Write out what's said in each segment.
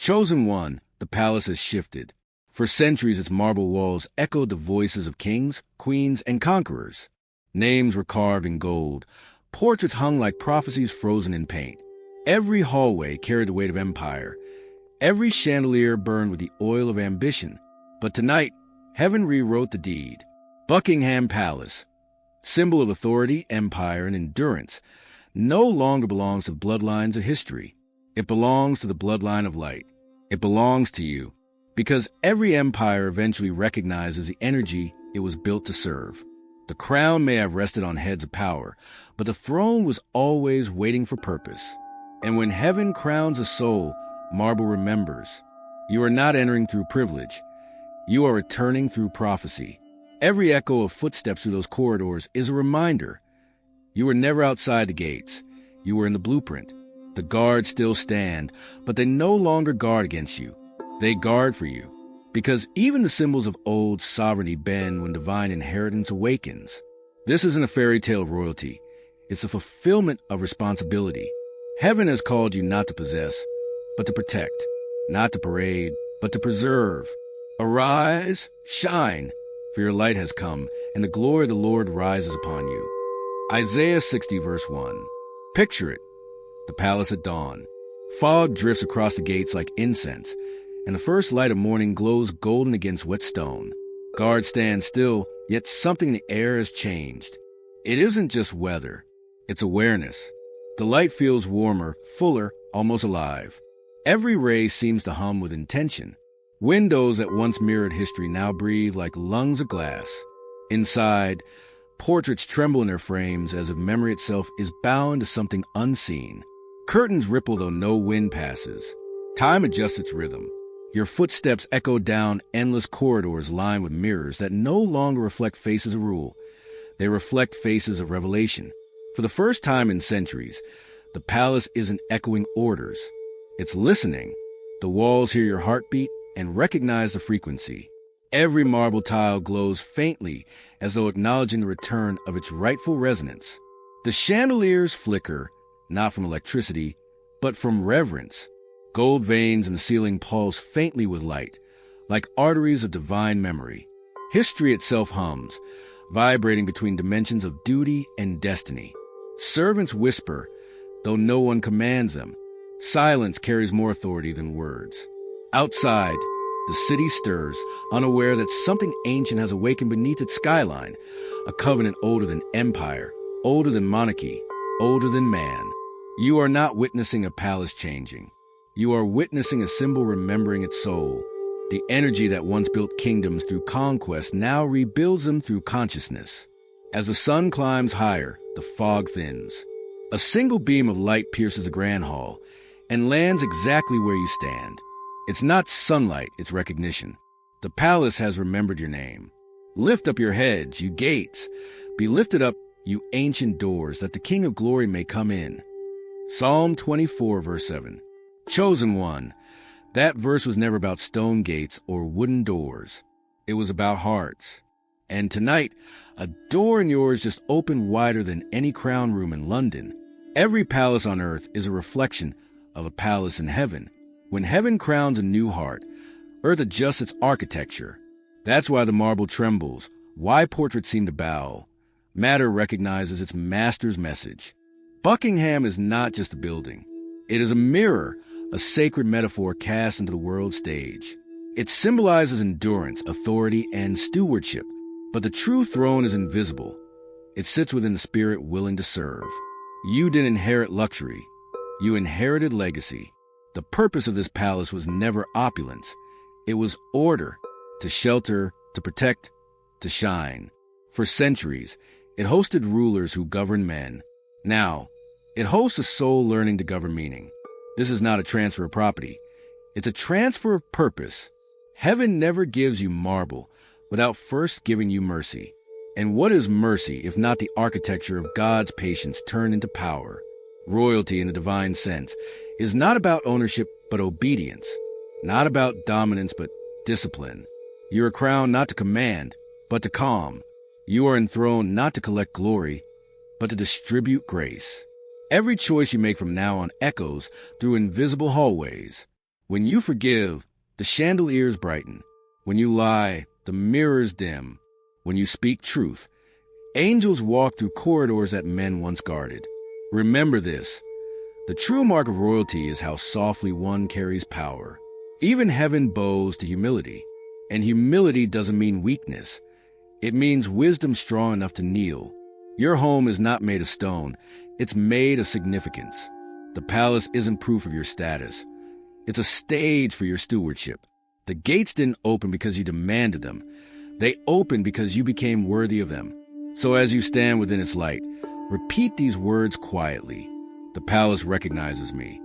Chosen one, the palace has shifted. For centuries, its marble walls echoed the voices of kings, queens, and conquerors. Names were carved in gold. Portraits hung like prophecies frozen in paint. Every hallway carried the weight of empire. Every chandelier burned with the oil of ambition. But tonight, heaven rewrote the deed. Buckingham Palace, symbol of authority, empire, and endurance, no longer belongs to the bloodlines of history. It belongs to the bloodline of light. It belongs to you, because every empire eventually recognizes the energy it was built to serve. The crown may have rested on heads of power, but the throne was always waiting for purpose. And when heaven crowns a soul, marble remembers. You are not entering through privilege. You are returning through prophecy. Every echo of footsteps through those corridors is a reminder. You were never outside the gates. You were in the blueprint. The guards still stand, but they no longer guard against you. They guard for you. Because even the symbols of old sovereignty bend when divine inheritance awakens. This isn't a fairy tale of royalty. It's a fulfillment of responsibility. Heaven has called you not to possess, but to protect. Not to parade, but to preserve. Arise, shine, for your light has come, and the glory of the Lord rises upon you. Isaiah 60, verse 1. Picture it. The palace at dawn. Fog drifts across the gates like incense, and the first light of morning glows golden against wet stone. Guards stand still, yet something in the air has changed. It isn't just weather. It's awareness. The light feels warmer, fuller, almost alive. Every ray seems to hum with intention. Windows that once mirrored history now breathe like lungs of glass. Inside, portraits tremble in their frames as if memory itself is bound to something unseen. Curtains ripple though no wind passes. Time adjusts its rhythm. Your footsteps echo down endless corridors lined with mirrors that no longer reflect faces of rule. They reflect faces of revelation. For the first time in centuries, the palace isn't echoing orders. It's listening. The walls hear your heartbeat and recognize the frequency. Every marble tile glows faintly as though acknowledging the return of its rightful resonance. The chandeliers flicker, not from electricity, but from reverence. Gold veins in the ceiling pulse faintly with light, like arteries of divine memory. History itself hums, vibrating between dimensions of duty and destiny. Servants whisper, though no one commands them. Silence carries more authority than words. Outside, the city stirs, unaware that something ancient has awakened beneath its skyline, a covenant older than empire, older than monarchy, older than man. You are not witnessing a palace changing. You are witnessing a symbol remembering its soul. The energy that once built kingdoms through conquest now rebuilds them through consciousness. As the sun climbs higher, the fog thins. A single beam of light pierces the grand hall and lands exactly where you stand. It's not sunlight, it's recognition. The palace has remembered your name. Lift up your heads, you gates. Be lifted up, you ancient doors, that the King of Glory may come in. Psalm 24, verse 7. Chosen one. That verse was never about stone gates or wooden doors. It was about hearts. And tonight, a door in yours just opened wider than any crown room in London. Every palace on earth is a reflection of a palace in heaven. When heaven crowns a new heart, earth adjusts its architecture. That's why the marble trembles, why portraits seem to bow. Matter recognizes its master's message. Buckingham is not just a building. It is a mirror, a sacred metaphor cast into the world stage. It symbolizes endurance, authority, and stewardship. But the true throne is invisible. It sits within the spirit willing to serve. You didn't inherit luxury. You inherited legacy. The purpose of this palace was never opulence. It was order, to shelter, to protect, to shine. For centuries, it hosted rulers who governed men. Now, it hosts a soul learning to govern meaning. This is not a transfer of property. It's a transfer of purpose. Heaven never gives you marble without first giving you mercy. And what is mercy if not the architecture of God's patience turned into power? Royalty in the divine sense is not about ownership but obedience, not about dominance but discipline. You are crowned not to command, but to calm. You are enthroned not to collect glory, but to distribute grace. Every choice you make from now on echoes through invisible hallways. When you forgive, the chandeliers brighten. When you lie, the mirrors dim. When you speak truth, angels walk through corridors that men once guarded. Remember this. The true mark of royalty is how softly one carries power. Even heaven bows to humility. And humility doesn't mean weakness. It means wisdom strong enough to kneel. Your home is not made of stone. It's made of significance. The palace isn't proof of your status. It's a stage for your stewardship. The gates didn't open because you demanded them. They opened because you became worthy of them. So as you stand within its light, repeat these words quietly. The palace recognizes me.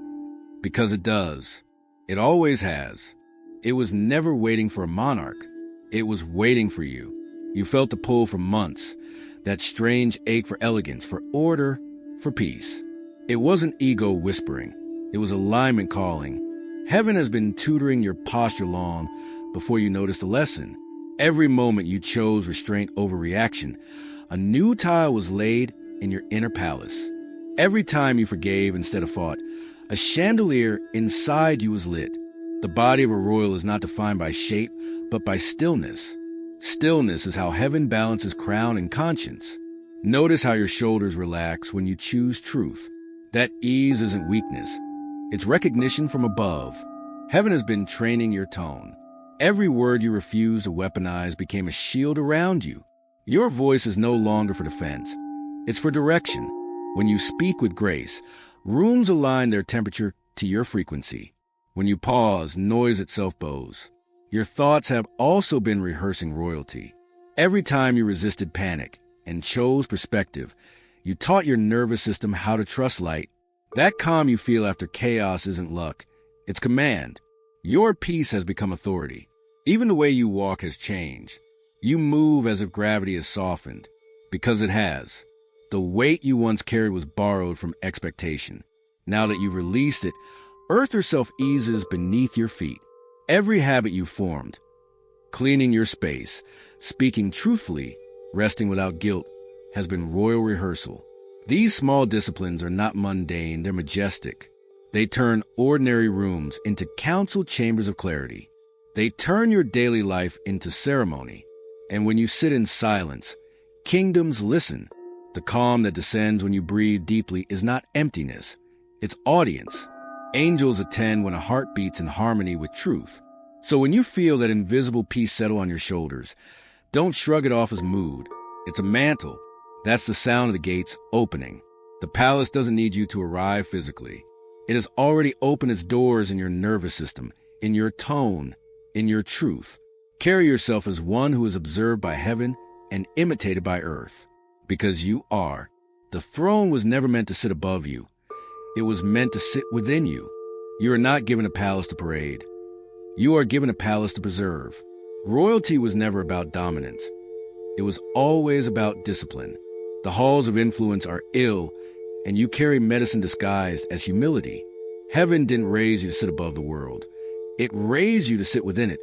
Because it does. It always has. It was never waiting for a monarch. It was waiting for you. You felt the pull for months, that strange ache for elegance, for order, for peace. It wasn't ego whispering. It was alignment calling. Heaven has been tutoring your posture long before you noticed the lesson. Every moment you chose restraint over reaction, a new tile was laid in your inner palace. Every time you forgave instead of fought, a chandelier inside you was lit. The body of a royal is not defined by shape, but by stillness. Stillness is how heaven balances crown and conscience. Notice how your shoulders relax when you choose truth. That ease isn't weakness. It's recognition from above. Heaven has been training your tone. Every word you refused to weaponize became a shield around you. Your voice is no longer for defense. It's for direction. When you speak with grace, rooms align their temperature to your frequency. When you pause, noise itself bows. Your thoughts have also been rehearsing royalty. Every time you resisted panic and chose perspective, you taught your nervous system how to trust light. That calm you feel after chaos isn't luck. It's command. Your peace has become authority. Even the way you walk has changed. You move as if gravity has softened. Because it has. The weight you once carried was borrowed from expectation. Now that you've released it, Earth herself eases beneath your feet. Every habit you formed, cleaning your space, speaking truthfully, resting without guilt, has been royal rehearsal. These small disciplines are not mundane, they're majestic. They turn ordinary rooms into council chambers of clarity. They turn your daily life into ceremony. And when you sit in silence, kingdoms listen. The calm that descends when you breathe deeply is not emptiness, it's audience. Angels attend when a heart beats in harmony with truth. So when you feel that invisible peace settle on your shoulders, don't shrug it off as mood. It's a mantle. That's the sound of the gates opening. The palace doesn't need you to arrive physically. It has already opened its doors in your nervous system, in your tone, in your truth. Carry yourself as one who is observed by heaven and imitated by earth. Because you are. The throne was never meant to sit above you. It was meant to sit within you. You are not given a palace to parade. You are given a palace to preserve. Royalty was never about dominance. It was always about discipline. The halls of influence are ill, and you carry medicine disguised as humility. Heaven didn't raise you to sit above the world. It raised you to sit within it,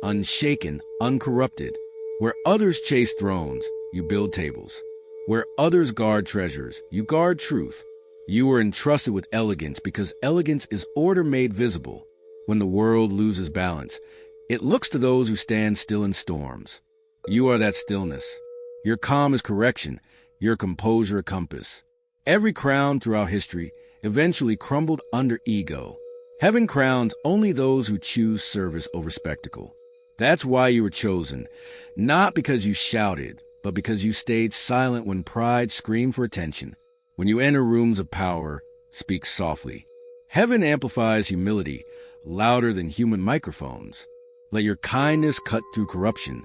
unshaken, uncorrupted. Where others chase thrones, you build tables. Where others guard treasures, you guard truth. You were entrusted with elegance because elegance is order made visible. When the world loses balance, it looks to those who stand still in storms. You are that stillness. Your calm is correction, your composure a compass. Every crown throughout history eventually crumbled under ego. Heaven crowns only those who choose service over spectacle. That's why you were chosen, not because you shouted, but because you stayed silent when pride screamed for attention. When you enter rooms of power, speak softly. Heaven amplifies humility louder than human microphones. Let your kindness cut through corruption.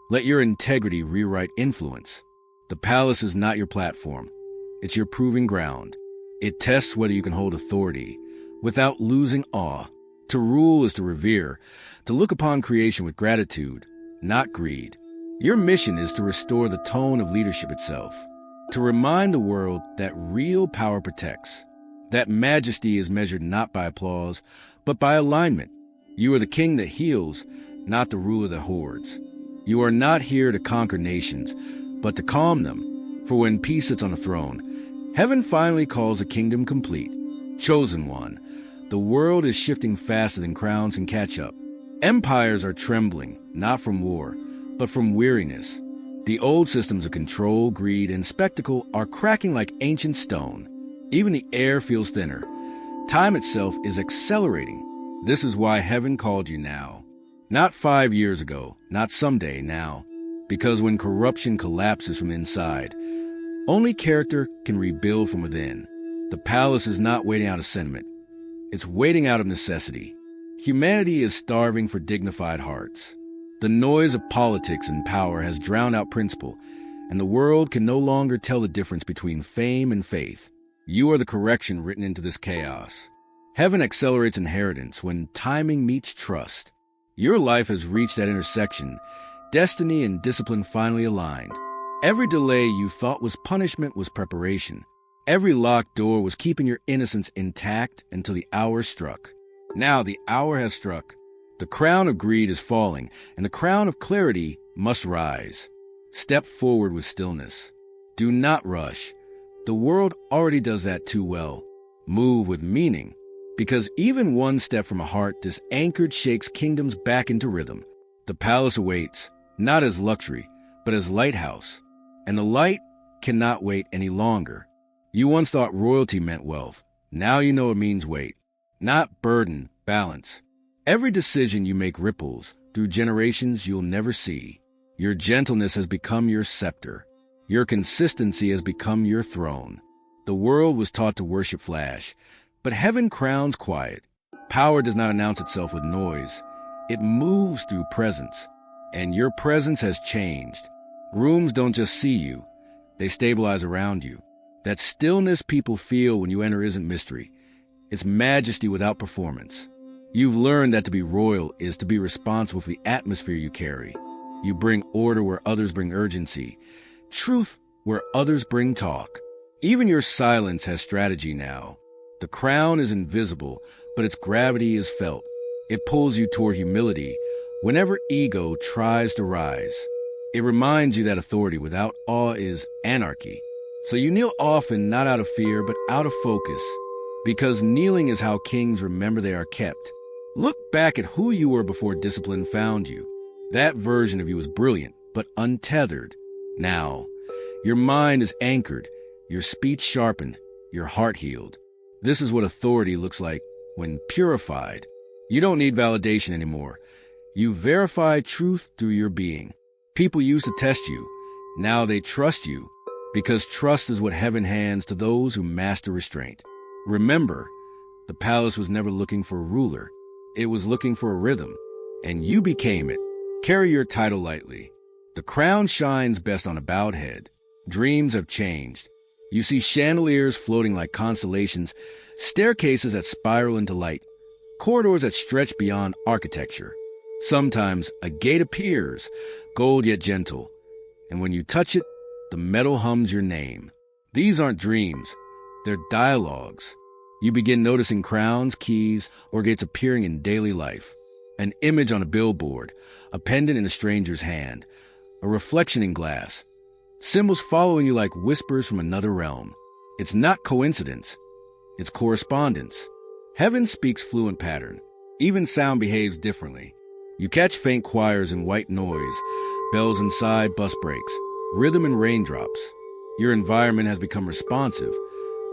Let your integrity rewrite influence. The palace is not your platform. It's your proving ground. It tests whether you can hold authority without losing awe. To rule is to revere, to look upon creation with gratitude, not greed. Your mission is to restore the tone of leadership itself, to remind the world that real power protects, that majesty is measured not by applause, but by alignment. You are the king that heals, not the ruler that hoards. You are not here to conquer nations, but to calm them. For when peace sits on the throne, heaven finally calls a kingdom complete, chosen one, The world is shifting faster than crowns can catch up. Empires are trembling, not from war, but from weariness. The old systems of control, greed, and spectacle are cracking like ancient stone. Even the air feels thinner. Time itself is accelerating. This is why heaven called you now. Not 5 years ago, not someday, now. Because when corruption collapses from inside, only character can rebuild from within. The palace is not waiting out of sentiment. It's waiting out of necessity. Humanity is starving for dignified hearts. The noise of politics and power has drowned out principle, and the world can no longer tell the difference between fame and faith. You are the correction written into this chaos. Heaven accelerates inheritance when timing meets trust. Your life has reached that intersection. Destiny and discipline finally aligned. Every delay you thought was punishment was preparation. Every locked door was keeping your innocence intact until the hour struck. Now the hour has struck. The crown of greed is falling, and the crown of clarity must rise. Step forward with stillness. Do not rush. The world already does that too well. Move with meaning, because even one step from a heart disanchored shakes kingdoms back into rhythm. The palace awaits, not as luxury, but as lighthouse. And the light cannot wait any longer. You once thought royalty meant wealth. Now you know it means weight. Not burden, balance. Every decision you make ripples through generations you'll never see. Your gentleness has become your scepter. Your consistency has become your throne. The world was taught to worship flash, but heaven crowns quiet. Power does not announce itself with noise. It moves through presence. And your presence has changed. Rooms don't just see you. They stabilize around you. That stillness people feel when you enter isn't mystery. It's majesty without performance. You've learned that to be royal is to be responsible for the atmosphere you carry. You bring order where others bring urgency. Truth where others bring talk. Even your silence has strategy now. The crown is invisible, but its gravity is felt. It pulls you toward humility whenever ego tries to rise. It reminds you that authority without awe is anarchy. So you kneel often not out of fear, but out of focus. Because kneeling is how kings remember they are kept. Look back at who you were before discipline found you. That version of you was brilliant, but untethered. Now, your mind is anchored, your speech sharpened, your heart healed. This is what authority looks like when purified. You don't need validation anymore. You verify truth through your being. People used to test you. Now they trust you, because trust is what heaven hands to those who master restraint. Remember, the palace was never looking for a ruler. It was looking for a rhythm, and you became it. Carry your title lightly. The crown shines best on a bowed head. Dreams have changed. You see chandeliers floating like constellations, staircases that spiral into light, corridors that stretch beyond architecture. Sometimes a gate appears, gold yet gentle, and when you touch it, the metal hums your name. These aren't dreams. They're dialogues. You begin noticing crowns, keys, or gates appearing in daily life. An image on a billboard, a pendant in a stranger's hand, a reflection in glass. Symbols following you like whispers from another realm. It's not coincidence. It's correspondence. Heaven speaks fluent pattern. Even sound behaves differently. You catch faint choirs and white noise, bells inside, bus brakes, rhythm and raindrops. Your environment has become responsive.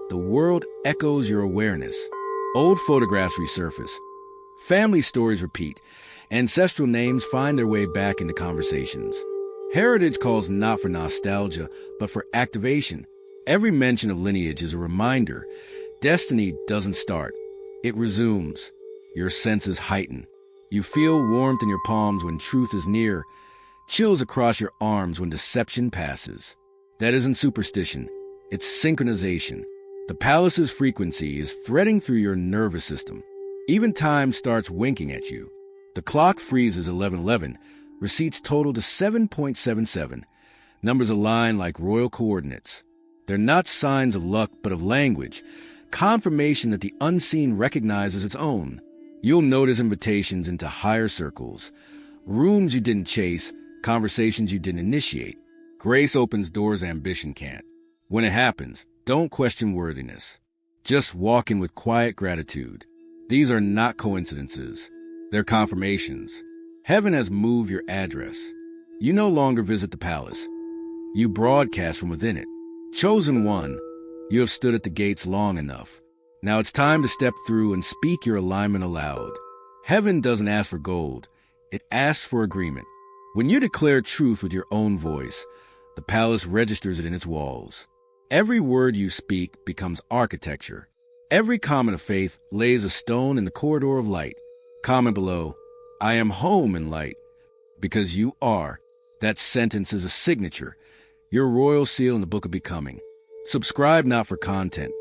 The world echoes your awareness. Old photographs resurface. Family stories repeat. Ancestral names find their way back into conversations. Heritage calls not for nostalgia, but for activation. Every mention of lineage is a reminder. Destiny doesn't start. It resumes. Your senses heighten. You feel warmth in your palms when truth is near, chills across your arms when deception passes. That isn't superstition. It's synchronization. The palace's frequency is threading through your nervous system. Even time starts winking at you. The clock freezes 11:11. Receipts total to 7.77. Numbers align like royal coordinates. They're not signs of luck, but of language. Confirmation that the unseen recognizes its own. You'll notice invitations into higher circles. Rooms you didn't chase, conversations you didn't initiate. Grace opens doors ambition can't. When it happens, don't question worthiness. Just walk in with quiet gratitude. These are not coincidences. They're confirmations. Heaven has moved your address. You no longer visit the palace. You broadcast from within it. Chosen one, you have stood at the gates long enough. Now it's time to step through and speak your alignment aloud. Heaven doesn't ask for gold. It asks for agreement. When you declare truth with your own voice, the palace registers it in its walls. Every word you speak becomes architecture. Every comment of faith lays a stone in the corridor of light. Comment below, I am home in light, because you are. That sentence is a signature, your royal seal in the book of becoming. Subscribe not for content,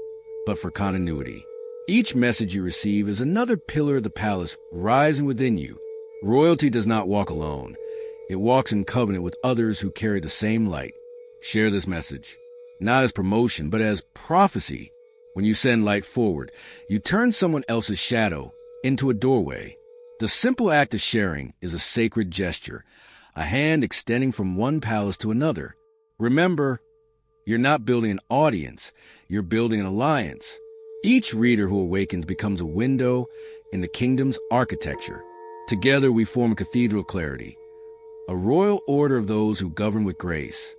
but for continuity. Each message you receive is another pillar of the palace rising within you. Royalty does not walk alone. It walks in covenant with others who carry the same light. Share this message, not as promotion, but as prophecy. When you send light forward, you turn someone else's shadow into a doorway. The simple act of sharing is a sacred gesture, a hand extending from one palace to another. Remember, you're not building an audience, you're building an alliance. Each reader who awakens becomes a window in the kingdom's architecture. Together we form a cathedral of clarity, a royal order of those who govern with grace.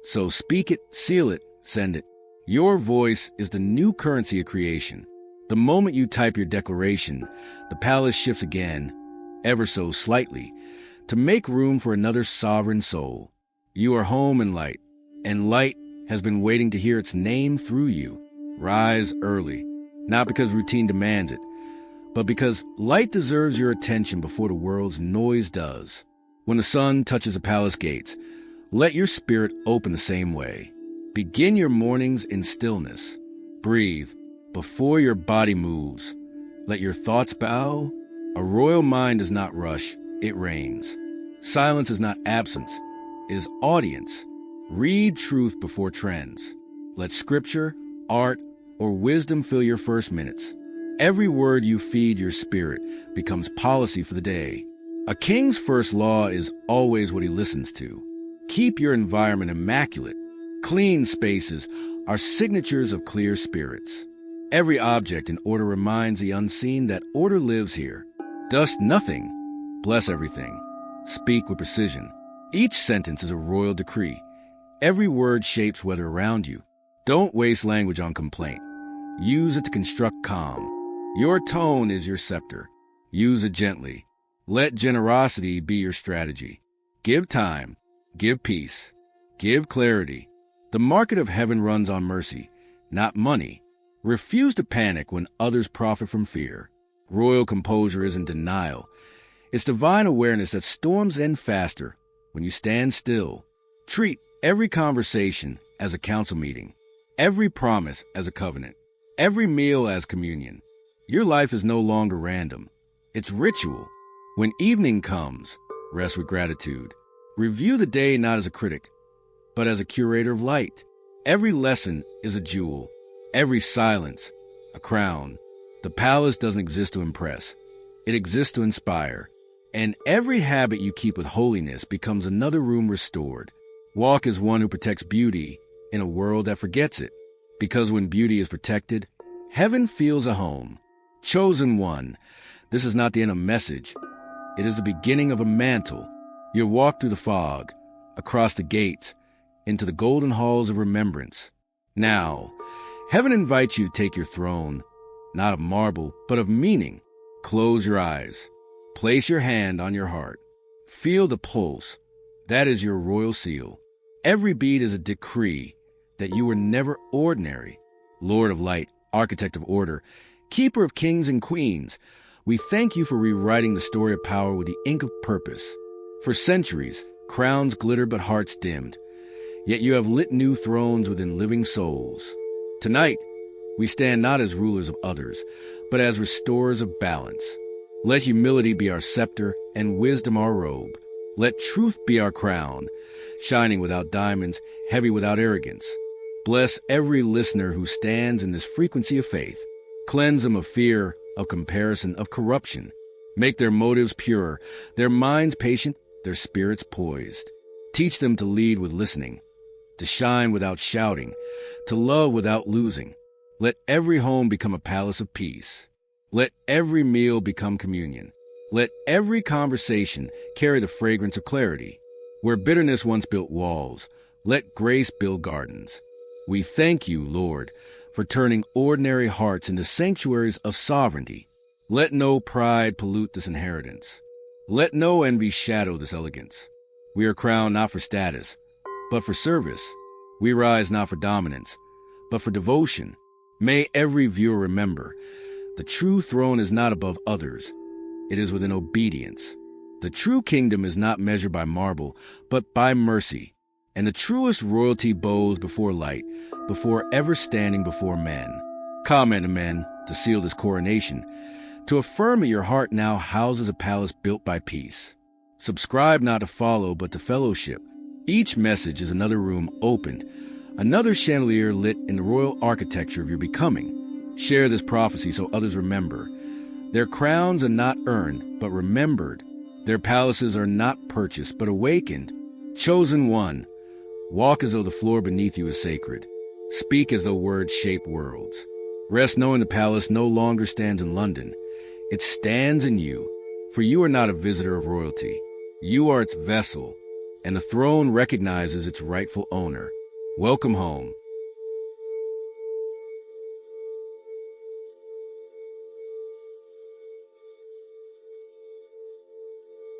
So speak it, seal it, send it. Your voice is the new currency of creation. The moment you type your declaration, the palace shifts again, ever so slightly, to make room for another sovereign soul. You are home in light, and light has been waiting to hear its name through you. Rise early, not because routine demands it, but because light deserves your attention before the world's noise does. When the sun touches the palace gates, let your spirit open the same way. Begin your mornings in stillness. Breathe before your body moves. Let your thoughts bow. A royal mind does not rush, it reigns. Silence is not absence, it is audience. Read truth before trends. Let scripture, art, or wisdom fill your first minutes. Every word you feed your spirit becomes policy for the day. A king's first law is always what he listens to. Keep your environment immaculate. Clean spaces are signatures of clear spirits. Every object in order reminds the unseen that order lives here. Dust nothing, bless everything. Speak with precision. Each sentence is a royal decree. Every word shapes weather around you. Don't waste language on complaint. Use it to construct calm. Your tone is your scepter. Use it gently. Let generosity be your strategy. Give time. Give peace. Give clarity. The market of heaven runs on mercy, not money. Refuse to panic when others profit from fear. Royal composure isn't denial. It's divine awareness that storms end faster when you stand still. Treat every conversation as a council meeting, every promise as a covenant, every meal as communion. Your life is no longer random. It's ritual. When evening comes, rest with gratitude. Review the day not as a critic, but as a curator of light. Every lesson is a jewel. Every silence, a crown. The palace doesn't exist to impress. It exists to inspire. And every habit you keep with holiness becomes another room restored. Walk as one who protects beauty in a world that forgets it. Because when beauty is protected, heaven feels a home. Chosen one, this is not the end of a message. It is the beginning of a mantle. You walk through the fog, across the gates, into the golden halls of remembrance. Now, heaven invites you to take your throne, not of marble, but of meaning. Close your eyes. Place your hand on your heart. Feel the pulse. That is your royal seal. Every beat is a decree that you were never ordinary. Lord of light, architect of order, keeper of kings and queens, we thank you for rewriting the story of power with the ink of purpose. For centuries, crowns glittered but hearts dimmed. Yet you have lit new thrones within living souls. Tonight, we stand not as rulers of others, but as restorers of balance. Let humility be our scepter and wisdom our robe. Let truth be our crown, shining without diamonds, heavy without arrogance. Bless every listener who stands in this frequency of faith. Cleanse them of fear, of comparison, of corruption. Make their motives pure, their minds patient, their spirits poised. Teach them to lead with listening, to shine without shouting, to love without losing. Let every home become a palace of peace. Let every meal become communion. Let every conversation carry the fragrance of clarity. Where bitterness once built walls, let grace build gardens. We thank you, Lord, for turning ordinary hearts into sanctuaries of sovereignty. Let no pride pollute this inheritance. Let no envy shadow this elegance. We are crowned not for status, but for service. We rise not for dominance, but for devotion. May every viewer remember, the true throne is not above others. It is within obedience. The true kingdom is not measured by marble, but by mercy. And the truest royalty bows before light, before ever standing before men. Comment, men, to seal this coronation, to affirm that your heart now houses a palace built by peace. Subscribe not to follow, but to fellowship. Each message is another room opened, another chandelier lit in the royal architecture of your becoming. Share this prophecy so others remember. Their crowns are not earned, but remembered. Their palaces are not purchased, but awakened. Chosen one, walk as though the floor beneath you is sacred. Speak as though words shape worlds. Rest knowing the palace no longer stands in London. It stands in you, for you are not a visitor of royalty. You are its vessel, and the throne recognizes its rightful owner. Welcome home.